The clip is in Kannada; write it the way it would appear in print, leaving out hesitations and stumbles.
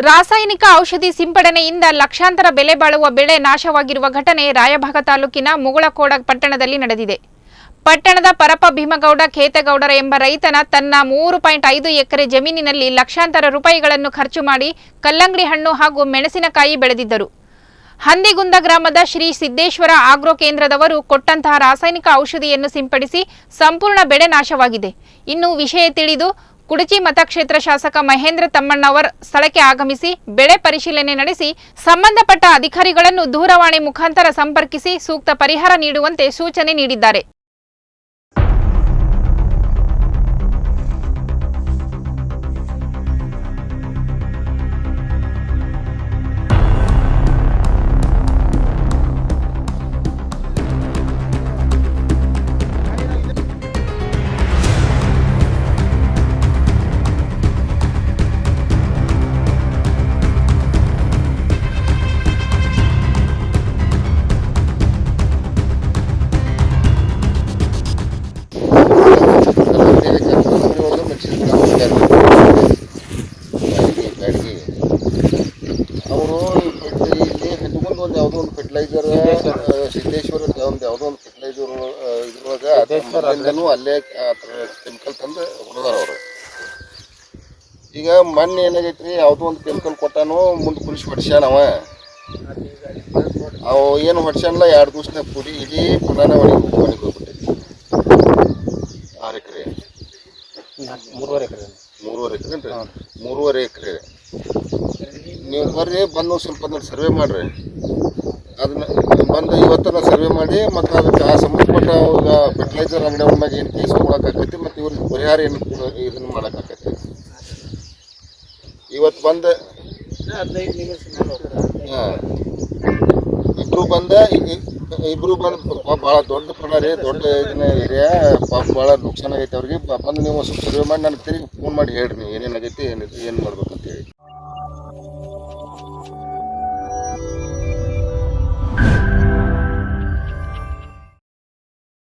ರಾಸಾಯನಿಕ ಔಷಧಿ ಸಿಂಪಡಣೆಯಿಂದ ಲಕ್ಷಾಂತರ ಬೆಲೆ ಬಾಳುವ ಬೆಳೆ ನಾಶವಾಗಿರುವ ಘಟನೆ ರಾಯಭಾಗ ತಾಲೂಕಿನ ಮುಗಳಕೋಡ ಪಟ್ಟಣದಲ್ಲಿ ನಡೆದಿದೆ. ಪಟ್ಟಣದ ಪರಪ ಭೀಮಗೌಡ ಖೇತಗೌಡರ ಎಂಬ ರೈತನ ತನ್ನ 3.5 ಎಕರೆ ಜಮೀನಿನಲ್ಲಿ ಲಕ್ಷಾಂತರ ರೂಪಾಯಿಗಳನ್ನು ಖರ್ಚು ಮಾಡಿ ಕಲ್ಲಂಗಡಿ ಹಣ್ಣು ಹಾಗೂ ಮೆಣಸಿನಕಾಯಿ ಬೆಳೆದಿದ್ದರು. ಹಂದಿಗುಂದ ಗ್ರಾಮದ ಶ್ರೀ ಸಿದ್ದೇಶ್ವರ ಆಗ್ರೋ ಕೇಂದ್ರದವರು ಕೊಟ್ಟಂತಹ ರಾಸಾಯನಿಕ ಔಷಧಿಯನ್ನು ಸಿಂಪಡಿಸಿ ಸಂಪೂರ್ಣ ಬೆಳೆ ನಾಶವಾಗಿದೆ. ಇನ್ನು ವಿಷಯ ತಿಳಿದು ಕುಡಚಿ ಮತಕ್ಷೇತ್ರ ಶಾಸಕ ಮಹೇಂದ್ರ ತಮ್ಮಣ್ಣವರ್ ಸ್ಥಳಕ್ಕೆ ಆಗಮಿಸಿ ಬೆಳೆ ಪರಿಶೀಲನೆ ನಡೆಸಿ ಸಂಬಂಧಪಟ್ಟ ಅಧಿಕಾರಿಗಳನ್ನು ದೂರವಾಣಿ ಮುಖಾಂತರ ಸಂಪರ್ಕಿಸಿ ಸೂಕ್ತ ಪರಿಹಾರ ನೀಡುವಂತೆ ಸೂಚನೆ ನೀಡಿದ್ದಾರೆ. ಅವರು ಇಲ್ಲಿ ಹಂದಿಗುಂದ ಒಂದು ಯಾವುದೋ ಒಂದು ಫರ್ಟಿಲೈಸರ್ ಸಿದ್ದೇಶ್ವರ ಒಂದು ಯಾವುದೋ ಒಂದು ಫರ್ಟಿಲೈಸರ್ ಇದ್ರೊಳಗೆ ಅಲ್ಲೇ ಕೆಮಿಕಲ್ ತಂದು ಹೊಡೆದಾರ ಅವರು. ಈಗ ಮೊನ್ನೆ ಏನಾಗೈತ್ರಿ, ಯಾವುದೋ ಒಂದು ಕೆಮಿಕಲ್ ಕೊಟ್ಟಾನು, ಮುಂದೆ ಕುಳಿಸಿ ಹೊಡ್ಸ್ಯಾನ. ಅವು ಏನು ಹೊಡ್ಸ್ಯಾನಲ್ಲ, 2 ದಿವಸನಾಗ ಪುಡಿ ಇಡೀ ಪುನಃ ಹೋಗ್ಬಿಟ್ಟೈತಿ. 6 ಎಕರೆ 3.5 ಎಕರೆ ನೀವು ಬರ್ರಿ, ಬಂದು ಸ್ವಲ್ಪ ಸರ್ವೆ ಮಾಡ್ರಿ. ಅದನ್ನ ಬಂದು ಇವತ್ತು ಸರ್ವೆ ಮಾಡಿ ಮತ್ತು ಅದಕ್ಕೆ ಆ ಸಂಬಂಧಪಟ್ಟ ಫರ್ಟಿಲೈಸರ್ ಅಂಗಡಿ ಮ್ಯಾಗ ಏನು ಕೇಸ್ ಕೊಡೋಕ್ಕಾಗೈತಿ ಮತ್ತು ಇವ್ರಿಗೆ ಪರಿಹಾರ ಏನು ಇದನ್ನು ಮಾಡೋಕ್ಕಾಗೈತಿ. ಇವತ್ತು ಬಂದು ಇಬ್ಬರು ಬಂದು ಭಾಳ ದೊಡ್ಡ ಪ್ರಮಾಣ ರೀ, ದೊಡ್ಡ ಇದನ್ನ ಏರಿಯಾ, ಪಾಪ ಭಾಳ ನುಕ್ಸಾನ ಆಗೈತೆ ಅವ್ರಿಗೆ. ಬಂದು ನೀವು ಸ್ವಲ್ಪ ಸರ್ವೆ ಮಾಡಿ ನನಗೆ ತಿರುಗಿ ಫೋನ್ ಮಾಡಿ ಹೇಳ್ರಿ, ನೀವು ಏನೇನಾಗೈತಿ ಏನು ಮಾಡ್ಬೇಕಂತ ಹೇಳಿ.